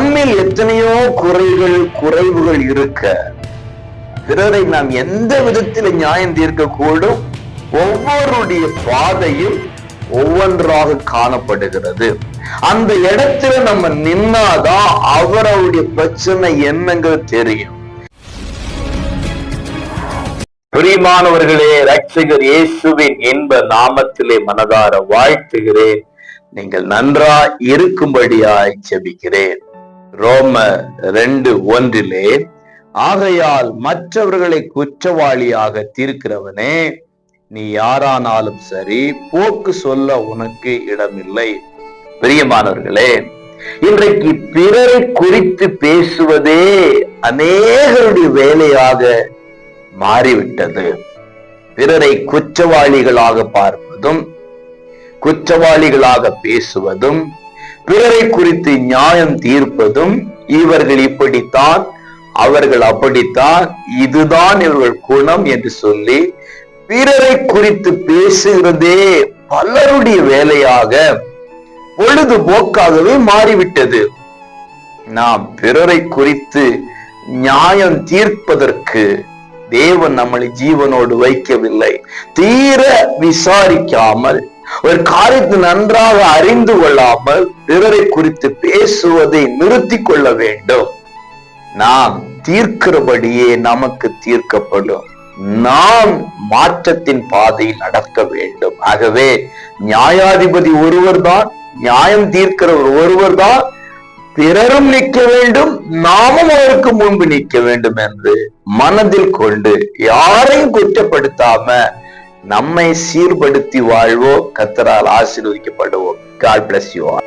நம்மில் எத்தனையோ குறைவுகள் இருக்க பிறரை நாம் எந்த விதத்தில் நியாயம் தீர்க்கக்கூடும்? ஒவ்வொருடைய பாதையும் ஒவ்வொன்றாக காணப்படுகிறது. அந்த இடத்துல நம்ம நின்னாதான் அவருடைய பிரச்சனை என்னங்கிறது தெரியும். பிரியமானவர்களே, இரட்சகர் இயேசுவின் இன்ப நாமத்திலே மனதார வாழ்த்துகிறேன். நீங்கள் நன்றா இருக்கும்படியாய் ஜெபிக்கிறேன். ரோமர் 2:1 ஆகையால் மற்றவர்களை குற்றவாளியாக தீர்க்கிறவனே, நீ யாரானாலும் சரி, போக்கு சொல்ல உனக்கு இடமில்லை. பிரியமானவர்களே, இன்றைக்கு பிறரை குறித்து பேசுவதே அநேகருடைய வேலையாக மாறிவிட்டது. பிறரை குற்றவாளிகளாக பார்ப்பதும், குற்றவாளிகளாக பேசுவதும், பிறரை குறித்து நியாயம் தீர்ப்பதும், இவர்கள் இப்படித்தான், அவர்கள் அப்படித்தான், இதுதான் இவர்கள் குணம் என்று சொல்லி பிறரை குறித்து பேசுகிறதே பலருடைய வேலையாக, பொழுதுபோக்காகவே மாறிவிட்டது. நாம் பிறரை குறித்து நியாயம் தீர்ப்பதற்கு தேவன் நம்மளை ஜீவனோடு வைக்கவில்லை. தீர விசாரிக்காமல், ஒரு காரியத்தை நன்றாக அறிந்து கொள்ளாமல் பிறரை குறித்து பேசுவதை நிறுத்தி கொள்ள வேண்டும். நாம் தீர்க்கிறபடியே நமக்கு தீர்க்கப்படும். நாம் மாற்றத்தின் பாதையில் நடக்க வேண்டும். ஆகவே நியாயாதிபதி ஒருவர் தான், நியாயம் தீர்க்கிறவர் ஒருவர் தான், பிறரும் நிற்க வேண்டும், நாமும் அவருக்கு முன்பு நிற்க வேண்டும் என்று மனதில் கொண்டு யாரையும் குற்றப்படுத்தாம நம்மை சீர்படுத்தி வாழ்வோம். கர்த்தரால் ஆசீர்வதிக்கப்படுவோம். God bless you all.